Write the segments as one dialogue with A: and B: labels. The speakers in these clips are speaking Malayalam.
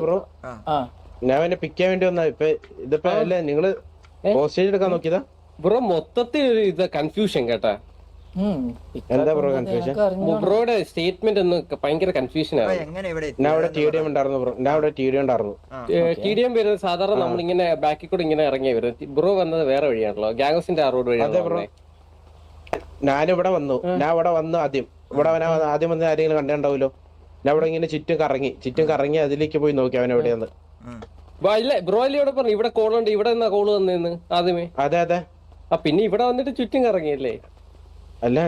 A: ബ്രോ ഞാൻ അവനെ പിക്ക് ചെയ്യാൻ വേണ്ടി വന്നാ ഇതിപ്പോ അല്ലേ നിങ്ങള് ഹോസ്റ്റേജ് എടുക്കാൻ നോക്കിയതാ
B: ബ്രോ മൊത്തത്തിൽ ഒരു ഇത് കൺഫ്യൂഷൻ കേട്ടാ.
A: എന്താ ബ്രോ കൺഫ്യൂഷൻ?
B: ബ്രോയുടെ സ്റ്റേറ്റ്മെന്റ് ഒന്ന് ഭയങ്കര കൺഫ്യൂഷൻ ആണ്.
A: ഞാൻ അവിടെ TDM ഉണ്ടായിരുന്നു ബ്രോ. ഞാൻ അവിടെ TDM ഉണ്ടായിരുന്നു.
B: TDM വരുന്നത് സാധാരണ നമ്മളിങ്ങനെ ബാക്കിൽ കൂടെ ഇങ്ങനെ ഇറങ്ങി വരും. ബ്രോ വന്നത് വേറെ വഴിയാണല്ലോ, ഗാംഗസിന്റെ ആ റോഡ് വഴിയാണ്.
A: ഞാനിവിടെ വന്നു. ഞാൻ ഇവിടെ വന്നു ആദ്യം. ആദ്യം വന്ന് ആരെങ്കിലും കണ്ടിട്ടുണ്ടാവുമല്ലോ. ഞാൻ ഇവിടെ ഇങ്ങനെ ചുറ്റും കറങ്ങി അതിലേക്ക് പോയി നോക്കി അവൻ എവിടെയാന്ന്.
B: ഇല്ല ബ്രോ അല്ലേ ഇവിടെ പറഞ്ഞു ഇവിടെ കോളുണ്ട്, ഇവിടെ നിന്നാ കോള് വന്നേന്ന് ആദ്യമേ.
A: അതെ
B: പിന്നെ ഇവിടെ വന്നിട്ട് ചുറ്റും കറങ്ങിയല്ലേ?
A: അല്ല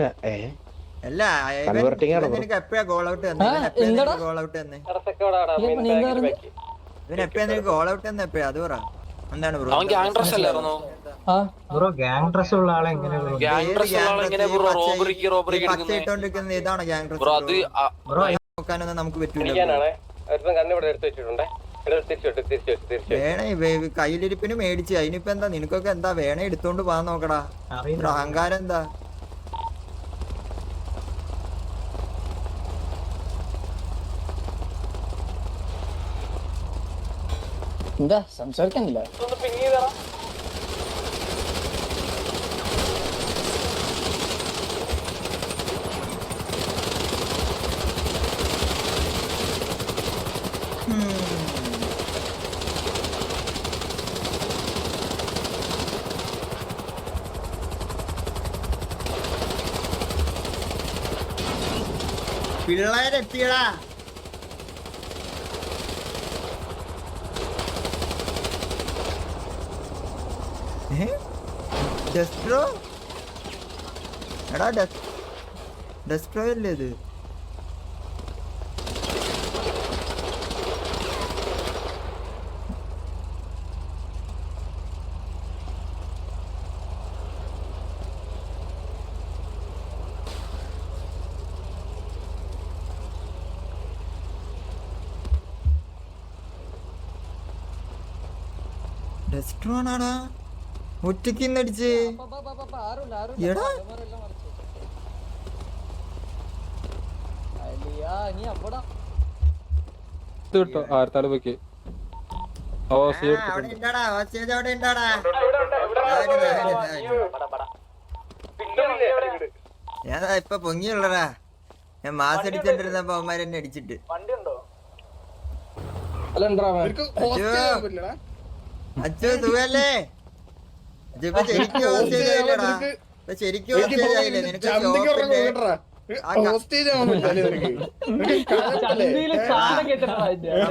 C: നമുക്ക് പറ്റൂല. കയ്യിലിരിപ്പിന് മേടിച്ച് അതിനിപ്പോ എന്താ നിനക്കൊക്കെ എന്താ വേണേ എടുത്തോണ്ട് പോവാൻ നോക്കടാ. അഹങ്കാരം എന്താ?
D: എന്താ സംസാരിക്കാനില്ല.
C: പിള്ളേരെത്തിയടാ. ഡെസ്ട്രോ എടാ ഡെസ്ട്രോ അല്ലേ ഇത്? ഡെസ്ട്രോ ആണാടാ ഒറ്റയ്ക്ക് അടിച്ച്. എടാ ഞാൻ ഇപ്പൊ പൊങ്ങിയുള്ളടാ. ഞാൻ മാസം അടിച്ചോണ്ടിരുന്നപ്പോ അവന്മാരെന്നെ അടിച്ചിട്ട്. അച്ഛോ സുഖല്ലേ? ശരിക്കും നിനക്ക്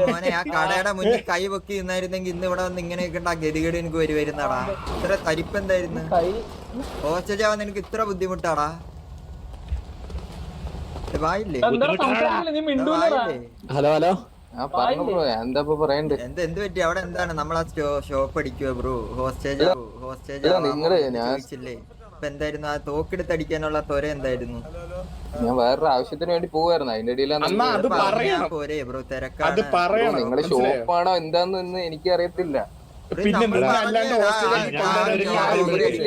C: മോനെ ആ കടയുടെ മുന്നിൽ കൈ പൊക്കി നിന്നായിരുന്നെങ്കിൽ ഇന്ന് ഇവിടെ വന്ന് ഇങ്ങനെയൊക്കെ ഉണ്ടാ ഗതികേട് എനിക്ക് വരുന്നടാ. ഇത്ര തരിപ്പ് എന്തായിരുന്നു? ഹോസ്റ്റേജാവാൻ നിനക്ക് ഇത്ര ബുദ്ധിമുട്ടാടാ? വായില്ലേ?
B: ഹലോ
C: എന്ത് പറ്റി അവിടെ? എന്താണ് നമ്മളാ ഷോപ്പ് അടിക്കുവോ ബ്രോ? ഹോസ്റ്റേജ് ഇപ്പൊ എന്തായിരുന്നു ആ തോക്കെടുത്ത് അടിക്കാനുള്ള ത്വര എന്തായിരുന്നു?
E: ഞാൻ വേറൊരു ആവശ്യത്തിന് വേണ്ടി പോവായിരുന്നു. അതിന്റെ ഇടയിലാണ്
C: പോരെ ബ്രോ? തിരക്കാണ്.
E: നിങ്ങള് ഷോപ്പാണോ എന്താന്ന് എനിക്ക് അറിയത്തില്ല.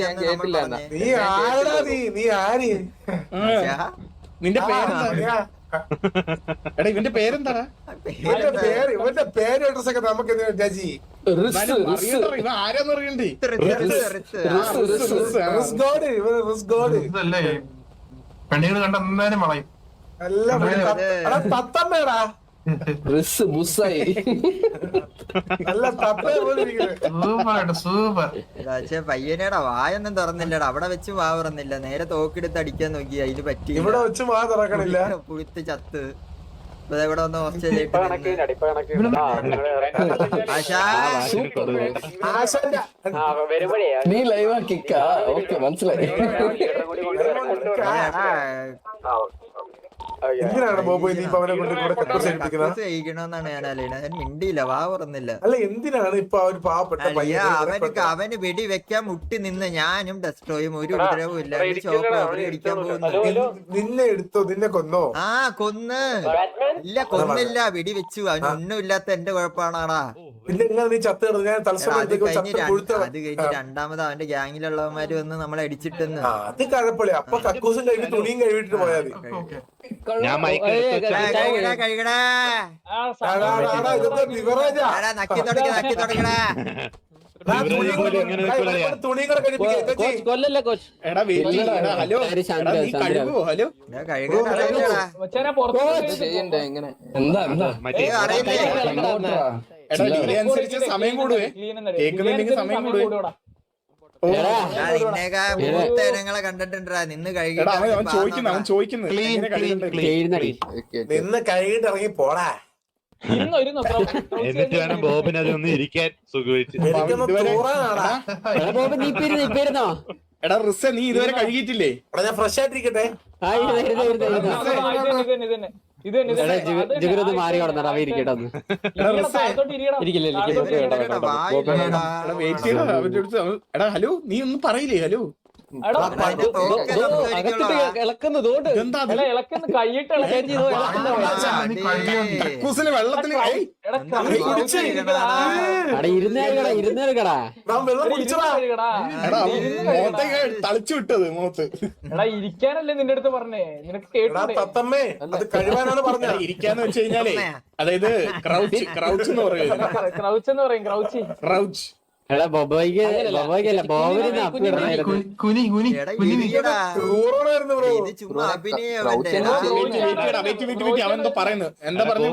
E: ഞാൻ കേട്ടില്ല.
F: നിന്റെ പേരെന്താ? എടാ ഇവന്റെ പേരെന്താടാ? ഇവന്റെ പേര് അഡ്രസ് ഒക്കെ നമുക്ക് ഇവ ആരാന്ന് അറിയണ്ടേ?
G: പെണ്ണുകൾ കണ്ട എന്തായാലും വളയും.
F: തത്തമ്മേടാ
G: സൂപ്പർ.
C: പയ്യനേടാ വായൊന്നും തുറന്നില്ലടാ. അവിടെ വെച്ച് വാ തുറന്നില്ല. നേരെ തോക്കെടുത്ത് അടിക്കാൻ നോക്കി. അതിന് പറ്റി
F: ഇവിടെ വെച്ച് വാ തുറക്കണില്ല.
C: പുഴുത്ത് ചത്ത് ഇവിടെ വന്ന് ഓസ്ട്രേലിയ
D: നീ ലൈവാക്കിക്കാ. ഓക്കെ മനസ്സിലായി.
F: എന്തിനാണ് ബോബോ നീ അവനെ കൊണ്ട്
C: ചെയ്യിക്കണമെന്നാണ് ഞാൻ ആലോചന. ഞാൻ മിണ്ടിയില്ല, വാ തുറന്നില്ല.
F: അല്ല എന്തിനാണ് ഇപ്പൊ അവര് പാവപ്പെട്ട
C: അവന് വെടി വെക്കാൻ മുട്ടി നിന്ന് ഞാനും ഡെസ്ട്രോയും ഒരു ഉപദ്രവവും ഇല്ല. ഷോപ്പ് അടിക്കാൻ പോകുന്നു.
F: നിന്നെ എടുത്തോ? നിന്നെ കൊന്നോ?
C: കൊന്ന് ഇല്ല, കൊന്നില്ല, വെടി വെച്ചു. അവനൊന്നും ഇല്ലാത്ത എന്റെ കുഴപ്പമാണാടാ.
F: പിന്നെ എങ്ങനെ നീ ചത്ത് കിടന്നു? ഞാൻ തത്സമയം
C: അത് കഴിഞ്ഞ് രണ്ടാമത് അവന്റെ ഗ്യാങ്ങിലുള്ളവന്മാര് വന്ന് നമ്മളെ അടിച്ചിട്ടെന്ന്.
F: അത് കഴപ്പള്ളി. അപ്പൊ കക്കൂസും കഴുകി തുണിയും കഴുകിട്ട് പോയാൽ മതി.
A: ഞാൻ മൈക്ക്
C: കഴിക്കടാ നക്കി തുടങ്ങടാ.
F: തുണിയും കൂടെ കഴിപ്പിക്കാം.
B: കൊല്ലല്ലേ കോച്ച്.
E: ചെയ്യണ്ടേ എങ്ങനെ?
G: സമയം കൂടുവേ, കേൾക്കുന്നില്ലെങ്കിൽ സമയം കൂടുവേ.
C: നിന്നേക്കാളെ കണ്ടിട്ടുണ്ടാ നിന്ന്
G: അവൻ ചോദിക്കുന്നത്
F: നിന്ന് കഴുകിട്ട് ഇറങ്ങി പോടാ.
A: എന്നിട്ട് വേണം ബോബിന് അതൊന്ന് ഇരിക്കാൻ സുഖിച്ച്.
G: എടാ റിസ, നീ ഇതുവരെ കഴുകിയിട്ടില്ലേ?
F: ഞാൻ ഫ്രഷ് ആയിട്ടിരിക്കട്ടെ.
B: മാറി കിടന്നാ ഇരിക്കട്ടെ.
G: എടാ ഹലോ, നീ ഒന്നും പറയില്ലേ? ഹലോ കക്കൂസിലെ വെള്ളത്തിൽ തളിച്ചു വിട്ടത് മുഖത്ത്.
H: ഇരിക്കാനല്ലേ നിന്റെ അടുത്ത് പറഞ്ഞേ? നിനക്ക് കേട്ടമ്മേ
F: അത് കഴിവാനാണ് പറഞ്ഞത്.
G: ഇരിക്കാന്ന് വെച്ച് കഴിഞ്ഞാലേ, അതായത് ക്രൗച്ച് എന്ന് പറയുന്നത്.
H: ക്രൗച്ച് എന്ന് പറയും.
G: ക്രൗച്ച്. അവൻ എന്തോ പറയുന്നത്. എന്താ പറഞ്ഞു?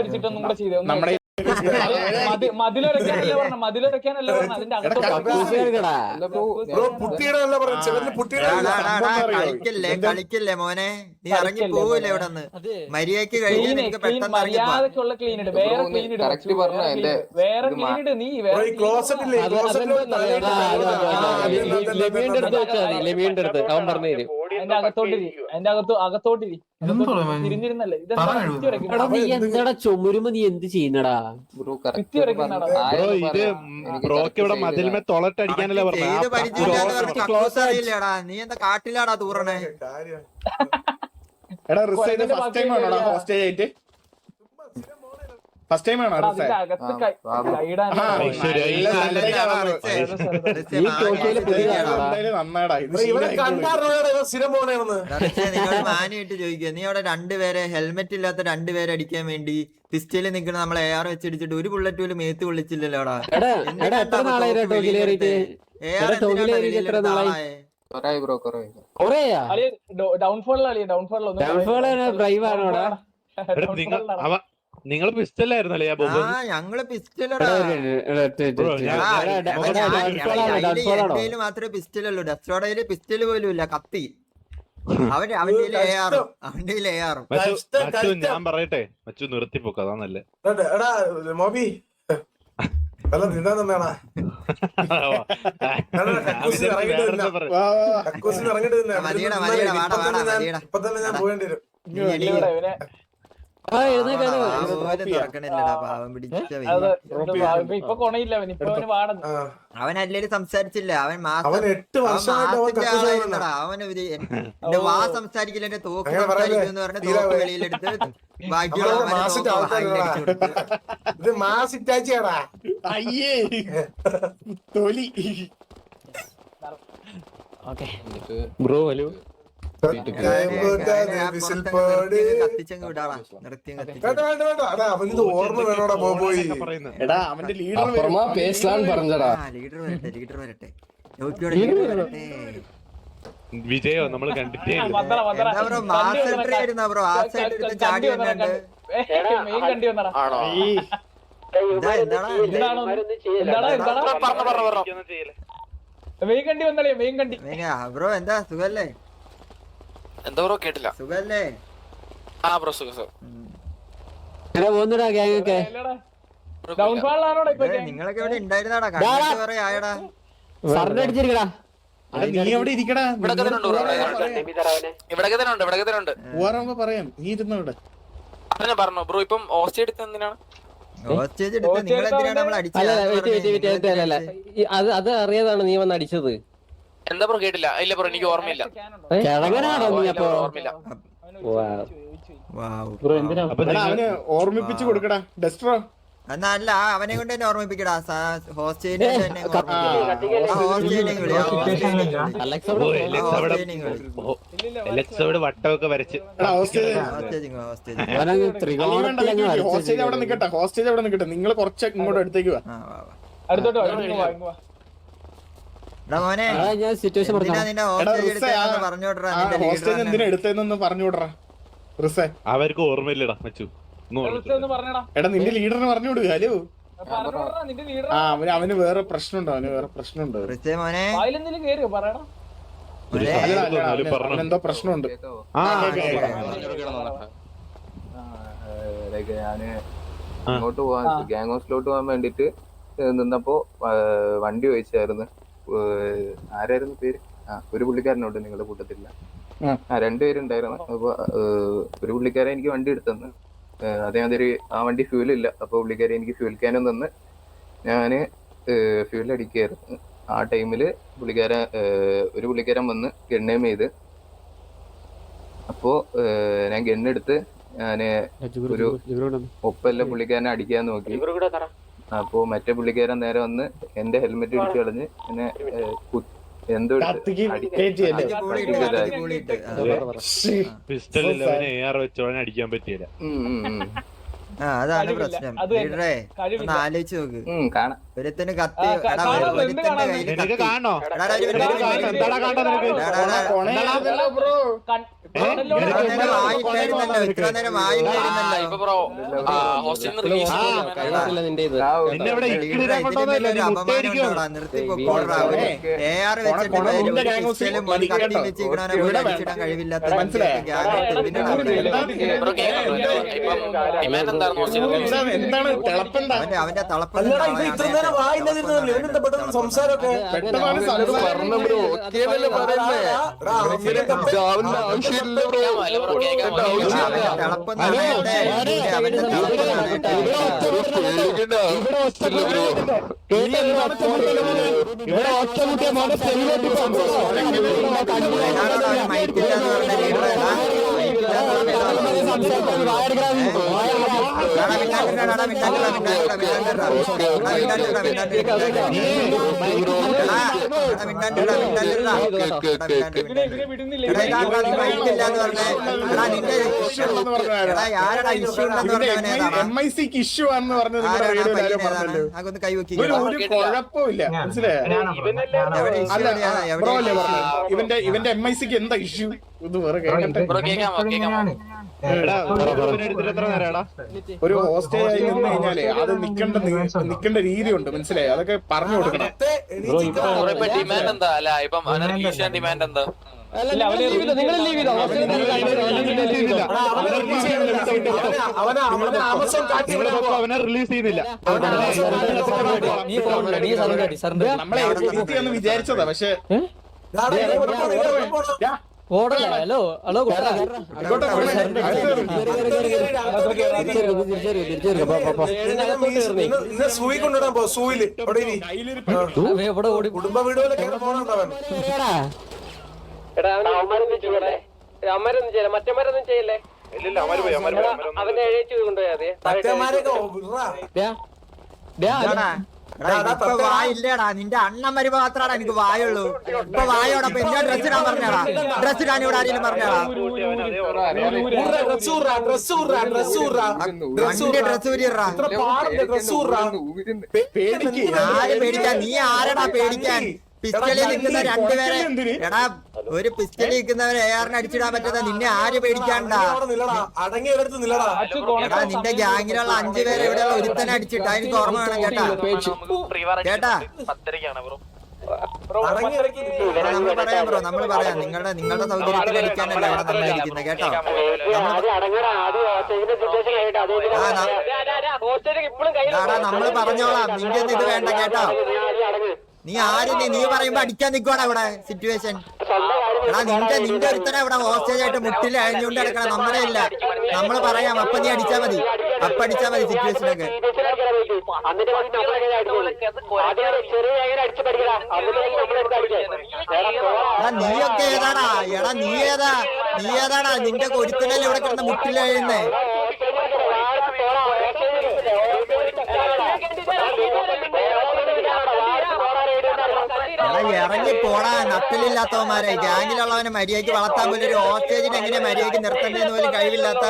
H: അടിച്ചിട്ടൊന്നും കൂടെ ചെയ്തേ. നമ്മുടെ മതിലൊരക്കാനല്ലേ പറഞ്ഞ അതിന്റെ
C: കളിക്കല്ലേ മോനെ, നീ ഇറങ്ങി പോവില്ലേ ഇവിടെ നിന്ന്? മര്യാദക്ക്
H: മര്യാദക്കുള്ള ക്ലീൻ ഇട്. വേറെ ക്ലീൻ ഇട്. വേറെ ക്ലീൻ ഇട്. നീ
B: ലെമീന്റെ അടുത്ത് അവൻ പറഞ്ഞു തരും.
H: അതിന്റെ അകത്തോട്ടിരി തിരിഞ്ഞിരുന്നല്ലേ.
B: എന്താടാ ചുമരുമ്പോ നീ എന്ത് ചെയ്യുന്നടാ?
A: ഇത് ബ്രോക്ക് ഇവിടെ മതിൽമേ തൊളട്ടടിക്കാനല്ലേ
C: അറിയില്ലടാ. നീ എന്താ കാട്ടിലാടാ തൂറണേ?
G: എടാ റിസ, ഇത് ഫസ്റ്റ് ടൈം ആണോടാ ഹോസ്റ്റേജ് ആയിട്ട്? ഫസ്റ്റ് ടൈം ആണോ റിസ? നന്നാടാ.
C: നിങ്ങൾ മാനിയിട്ട് ചോദിക്കുക. നീ അവിടെ രണ്ടുപേരെ, ഹെൽമെറ്റ് ഇല്ലാത്ത രണ്ടുപേരെ അടിക്കാൻ വേണ്ടി പിസ്റ്റലിൽ നിൽക്കണ നമ്മളെ AR വെച്ചടിച്ചിട്ട് ഒരു ബുള്ളറ്റ് പോലും മേത്ത് കൊള്ളിച്ചില്ലല്ലോ.
A: നിങ്ങൾ പിസ്റ്റലായിരുന്നല്ലേ?
C: ഞങ്ങള് പിസ്റ്റൽ മാത്രമേ പിസ്റ്റലുള്ളൂ. ഡെസ്ട്രോഡയില് പിസ്റ്റല് പോലും ഇല്ല, കത്തി. അവന്റെ
A: ഞാൻ പറയട്ടെ, മച്ചു നിർത്തിപ്പോക്ക്, അതാ നല്ലേ.
F: എടാ മോബി അല്ല നിന്നാ തന്നെയാണാ കക്കൂസിന് ഇറങ്ങിട്ട് ഇപ്പൊ തന്നെ ഞാൻ പോകേണ്ടി വരും.
H: ഇപ്പൊ കൊണയില്ല.
C: അവനല്ലേ സംസാരിച്ചില്ല. അവൻ
F: 8 വർഷമായിട്ട്
C: അവന് എന്റെ വാ സംസാരിക്കില്ല, എന്റെ തോക്ക് സംസാരിക്കുന്നു പറഞ്ഞ തോക്ക് വെളിയിലെടുത്ത്
F: ഇത് മാസിറ്റാച്ചിയാടാ.
G: അയ്യേ തൊലി.
B: Bro hello.
F: അവനിത് ഓർമ്മ വേണോടാ പോയി.
G: എടാ അവന്റെ ലീഡർ
C: വരട്ടെ.
A: വിജയോ നമ്മൾ കണ്ടിട്ടേ
C: ബ്രോ എന്താ സുഖല്ലേ?
E: എന്താ ബ്രോ കേട്ടില്ല?
C: സുഖല്ലേ?
E: ആ ബ്രോ സുഖം.
C: നിങ്ങളൊക്കെ ഇവിടെ ഉണ്ടായിരുന്നാടാ? കുറെ ആയടാ.
G: നീ എവിടെ ഇരിക്കടാ?
E: ഇവിടെ
G: പറയാം. നീ ഇരുന്നു ഇവിടെ
E: പറഞ്ഞു ബ്രോ. ഇപ്പം ഹോസ്റ്റേജ് എടുത്ത് എന്തിനാണ്?
B: അത് അറിയാതാണ് നീ വന്ന് അടിച്ചത്.
E: എന്താ ബ്രോ കേട്ടില്ല? ഇല്ല ബ്രോ എനിക്ക് ഓർമ്മയില്ല.
B: ഓർമ്മയില്ല.
G: അപ്പൊ അവന് ഓർമ്മിപ്പിച്ചു കൊടുക്കടാ ഡെസ്ട്രോ.
C: എന്നാ അല്ല അവനെ കൊണ്ട് തന്നെ ഓർമ്മിപ്പിക്കടാ ഹോസ്റ്റേജ്
A: വട്ടമൊക്കെ വരച്ച്
G: ഹോസ്റ്റേജ് അവിടെ നിക്കട്ടെ, ഹോസ്റ്റേജ് അവിടെ നിക്കട്ടെ. നിങ്ങൾ കുറച്ച് ഇങ്ങോട്ട് അടുത്തേക്ക് വാ.
H: അടുത്തോട്ടോ
C: മോനെ
G: ഹോസ്റ്റേജ് എന്തിനാ എടുത്തതെന്നൊന്ന് പറഞ്ഞു വിടറാ റിസേ.
A: അവർക്ക് ഓർമ്മയില്ലടാ മച്ചു.
G: എടാ നിന്റെ ലീഡറിന് പറഞ്ഞു കൊടുക്കുക. ഹലോ അവന് വേറെ പ്രശ്നമുണ്ടോ? അവനെന്തോ പ്രശ്നമുണ്ട്.
E: ഞാന് അങ്ങോട്ട് പോവാൻ ഗ്യാങ് ഹൗസിലോട്ട് പോകാൻ വേണ്ടിട്ട് നിന്നപ്പോ വണ്ടി ചോദിച്ചായിരുന്നു. ആരായിരുന്നു പേര്? ഒരു പുള്ളിക്കാരനോട്ട് നിങ്ങളുടെ കൂട്ടത്തില്ല. രണ്ടുപേരുണ്ടായിരുന്നു. അപ്പൊ ഒരു പുള്ളിക്കാരൻ എനിക്ക് വണ്ടി എടുത്തെന്ന്. അതേമാതിരി ആ വണ്ടി ഫ്യൂലില്ല. അപ്പൊ പുള്ളിക്കാരൻ എനിക്ക് ഫ്യൂൽ ക്യാനും തന്ന് ഞാന് ഫ്യൂൽ അടിക്കായിരുന്നു. ആ ടൈമില് ഒരു പുള്ളിക്കാരൻ വന്ന് ഗണ്ണേം ചെയ്ത്. അപ്പോ ഞാൻ ഗണ്ണെടുത്ത് ഞാന് ഒരു ഒപ്പല്ല പുള്ളിക്കാരനെ അടിക്കാൻ നോക്കി. അപ്പൊ മറ്റേ പുള്ളിക്കാരൻ നേരെ വന്ന് എന്റെ ഹെൽമെറ്റ് ഇടിച്ചു കളഞ്ഞ് എന്നെ എന്തോ
A: അടിക്കാൻ പറ്റിയില്ല.
C: അതാണ് പ്രശ്നം. ഒന്ന് ആലോചിച്ച് നോക്ക്. ഒരുത്തിന് കത്തി
A: കാണോ
C: ഇത്ര നേരം വായില്ലായിരുന്നല്ലോ. നിർത്തി പൊക്കോളാ. AR വെച്ചിട്ട് കത്തി വെച്ചിടാൻ കഴിവില്ലാത്ത അവന്റെ തളപ്പെന്ന്
F: സംസാരമൊക്കെ
G: ഇഷ്യൂ ആണെന്ന് പറഞ്ഞത് കുഴപ്പമില്ല. ഇവന്റെ MICക്ക് എന്താ ഇഷ്യൂ? ഇത് വേറെ ഒരു ഹോസ്റ്റേജ് ആയി നിന്ന് കഴിഞ്ഞാലേ അത് നിക്കേണ്ട രീതിയുണ്ട്, മനസ്സിലായി? അതൊക്കെ പറഞ്ഞു കൊടുക്കണം.
I: ഡിമാൻഡ് എന്താ? അല്ല ഇപ്പം ഡിമാൻഡ് എന്താ?
A: അവനെ റിലീസ് ചെയ്യുന്നില്ല.
G: നമ്മളെ വിചാരിച്ചതാ. പക്ഷെ
D: ഹലോ ഹലോ
F: സൂയിക്കൊണ്ടിടാൻ പോ. സൂയില് കുടുംബ വീടുകളൊക്കെ പോകണുണ്ടാവാൻ.
B: അമ്മരൊന്നും ചെയ്യില്ല, മറ്റന്മാരൊന്നും ചെയ്യില്ലേ? അവന്റെ എഴുതി കൊണ്ടുപോയാ
C: ഇപ്പൊ വായില്ലേടാ. നിന്റെ അണ്ണൻ വരുമ്പോ മാത്രാണ് എനിക്ക് വായുള്ളൂ. ഇപ്പൊ വായോടൊപ്പം എന്റെ ഡ്രസ് ഇടാൻ പറഞ്ഞാടാ. ഡ്രസ് ഇടാൻ ഇവിടെ ആരെങ്കിലും പറഞ്ഞാടാ. ആര് പേടിക്കാൻ? നീ ആരടാ പേടിക്കാൻ? പിസ്റ്റളിൽ നിൽക്കുന്ന രണ്ടുപേരെ എടാ, ഒരു പിസ്റ്റളിൽ നിൽക്കുന്നവരെ ARന് അടിച്ചിടാൻ പറ്റുന്ന നിന്നെ ആര് പേടിക്കാണ്ടാ? എടാ, നിന്റെ ഗ്യാങ്ങിലുള്ള 5 പേരെ എവിടെയുള്ള ഒരുത്തനെ അടിച്ചിട്ടാ എനിക്ക് ഓർമ്മ വേണം കേട്ടാ. കേട്ടാ നമ്മള് പറയാം നിങ്ങളുടെ സൗകര്യത്തിൽ അടിക്കാനല്ല ഇവിടെ നമ്മൾ ഇരിക്കുന്നത് കേട്ടോ. നമ്മള് പറഞ്ഞോളാം. നിന്റെ ഒന്നും ഇത് വേണ്ട കേട്ടോ. നീ ആരും നീ പറയുമ്പോ അടിക്കാൻ നിൽക്കുവാണ് ഇവിടെ സിറ്റുവേഷൻ. എടാ നിന്റെ ഒരുത്തനെ ഇവിടെ ഹോസ്റ്റേജ് ആയിട്ട് മുട്ടിൽ അഴിഞ്ഞുകൊണ്ട് കിടക്കണം. നമ്മുടെ ഇല്ല, നമ്മള് പറയാം. അപ്പൊ നീ അടിച്ചാ മതി. അപ്പടിച്ചാ മതി സിറ്റുവേഷനൊക്കെ. നീയൊക്കെ ഏതാടാ? എടാ നീ ഏതാടാ? നിന്റെ ഒരുത്തനല്ലേ ഇവിടെ കിടന്ന മുട്ടിലെഴുന്നേ. ഇറങ്ങി പോടാ നക്കലില്ലാത്തവന്മാരെ. ഗ്യാങ്ങിലുള്ളവനെ മര്യാദയ്ക്ക് വളർത്താൻ പോലും ഒരു ഹോസ്റ്റേജിനെ എങ്ങനെ മര്യാദയ്ക്ക് നിർത്തണ്ടെന്ന് പോലും കഴിവില്ലാത്ത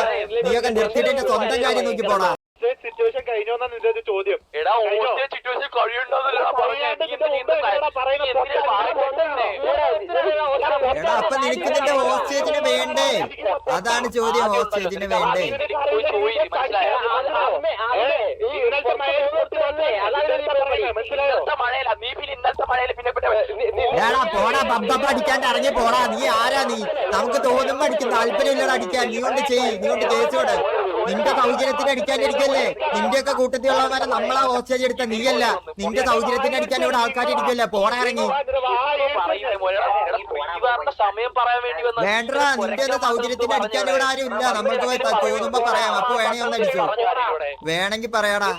C: നീയൊക്കെ നിർത്തിയിട്ട് എന്റെ സ്വന്തം കാര്യം നോക്കി പോടാ.
G: സിറ്റുവേഷൻ കഴിഞ്ഞോന്നാ നിന്റെ ചോദ്യം.
I: എടാ സിറ്റുവേഷൻ
C: എടാ അപ്പൊ നിനക്ക് നിന്റെ ഹോസ്റ്റേജിന് വേണ്ടേ? അതാണ് ചോദ്യം. ഹോസ്റ്റേജിന് വേണ്ടേ? ഏടാ പോടാ ബബ്ബ അടിക്കാണ്ട് ഇറങ്ങി പോടാ. നീ ആരാ നീ? നമുക്ക് തോന്നുമ്പോ അടിക്കും, താല്പര്യമില്ലടാ അടിക്കാൻ. നീ കൊണ്ട് കേസോട്. നിന്റെ സൗകര്യത്തിന് അടിക്കാണ്ടിരിക്കല്ലേ? നിന്റെയൊക്കെ കൂട്ടത്തിലുള്ളവരെ നമ്മളാ ഹോസ്റ്റേജ് എടുത്ത നീയല്ല. നിന്റെ സൗകര്യത്തിന് അടിക്കാൻ ഇവിടെ ആൾക്കാർ ഇരിക്കല്ലേ? പോടാ ഇറങ്ങി. വേണ്ടടാ നിന്റെ സൗകര്യത്തിന് അടിക്കാൻ ഇവിടെ ആരും ഇല്ല. നമ്മൾക്ക് പോയി തോന്നുമ്പോ പറയാം. അപ്പൊ വേണമെങ്കിൽ ഒന്ന് അടിച്ചോ. വേണമെങ്കിൽ പറയാടാ.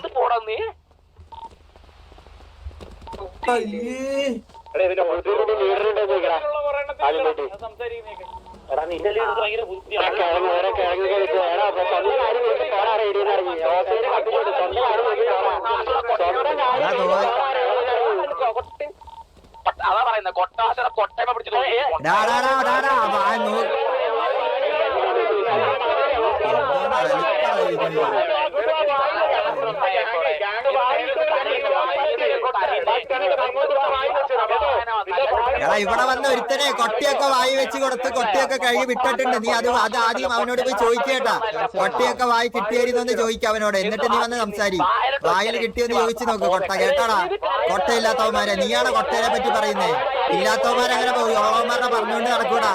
I: അതാ പറയുന്നത് കൊട്ടാശ കൊട്ടമ പിടിച്ചു.
C: എടാ ഇവിടെ വന്ന ഒരുത്തനെ കൊട്ടിയൊക്കെ വായി വെച്ച് കൊടുത്ത് കൊട്ടിയൊക്കെ കഴുകി വിട്ടിട്ടുണ്ട്. നീ അത് ആദ്യം അവനോട് പോയി ചോദിക്കേട്ടാ. കൊട്ടിയൊക്കെ വായി കിട്ടിയായിരുന്നോന്ന് ചോദിക്കാം അവനോട്. എന്നിട്ട് നീ വന്ന് സംസാരി. വായിൽ കിട്ടിയെന്ന് ചോദിച്ചു നോക്ക്. കൊട്ട കേട്ടാടാ. കൊട്ടയില്ലാത്തവന്മാരെ നീയാണ് കൊട്ടയെ പറ്റി പറയുന്നേ. ഇല്ലാത്തവന്മാരങ്ങനെ പോയി ഓളവന്മാരുടെ പറഞ്ഞുകൊണ്ട് നടക്കൂടാ.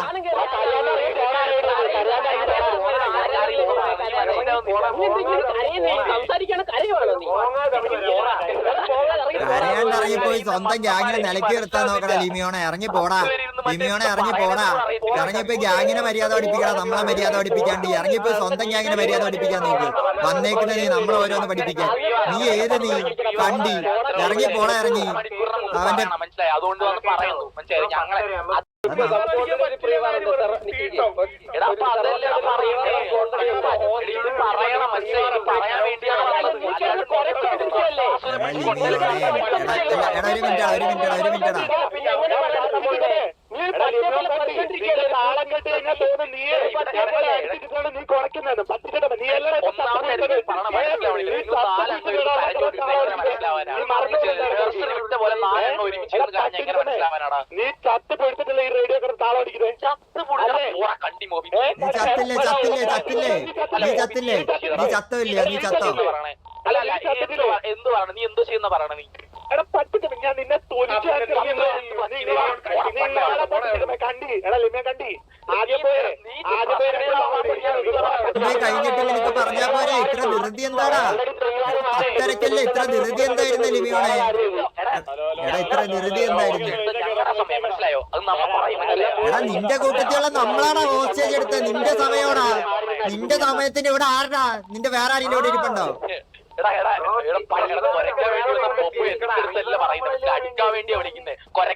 C: കരയാണ്ടിറങ്ങിപ്പോയി സ്വന്തം ഗ്യാങ്ങിനെ നിലയ്ക്ക് നിർത്താൻ നോക്കടാ ലിമിയോണെ. ഇറങ്ങി പോടാ ലിമിയോണെ, ഇറങ്ങി പോടാ. ഇറങ്ങിപ്പോയി ഗ്യാങ്ങിനെ മര്യാദ പഠിപ്പിക്കടാ. നമ്മളെ മര്യാദ പഠിപ്പിക്കാണ്ട് ഇറങ്ങിപ്പോയി സ്വന്തം ഗ്യാങ്ങിനെ മര്യാദ പഠിപ്പിക്കാൻ നോക്ക്. വന്നേക്കുന്ന നീ നമ്മളെ ഓരോന്ന് പഠിപ്പിക്കാൻ. നീ ഏത് നീ കണ്ടി? ഇറങ്ങി പോടാ ഇറങ്ങി. അവന്റെ
I: മനസ്സിലായി. അതുകൊണ്ട് പറയുന്നു മനസ്സിലായി. ഞങ്ങളെ പറയണം മനസ്സിലായി. പറയാൻ വേണ്ടിയാണ്
C: ഒരു മിനിറ്റാ.
G: നീ ചത്ത് പെടുത്തിട്ടില്ല ഈ റേഡിയോ താളം അടിക്കുന്നത്.
C: നീ ചത്തില്ലേ? നീ ചത്തോ?
I: എന്ത് പറയണ? നീ എന്തോ ചെയ്യുന്ന പറയണ? നീ
G: പറ്റിട്ട് ഞാൻ നിന്നെ
C: കഴിഞ്ഞിട്ട് നിനക്ക് പറഞ്ഞാ പോരെ? ഇത്ര ധൃതി എന്താടാ? അത്തരക്കല്ലേ ഇത്ര ധൃതി എന്തായിരുന്നു ലിമിയോണെ? എടാ ഇത്ര ധൃതി എന്തായിരുന്നു? എടാ നിന്റെ കൂട്ടത്തിലുള്ള നമ്മളാടാ ഹോസ്റ്റേജ് എടുത്തത്. നിന്റെ സമയോടാ. നിന്റെ സമയത്തിന് ഇവിടെ ആരടാ? നിന്റെ വേറെ ആരെങ്കിലും ഇവിടെ ഇരിപ്പുണ്ടോ?
I: അടിക്കാൻ വേണ്ടിയാ വിളിക്കുന്നത്.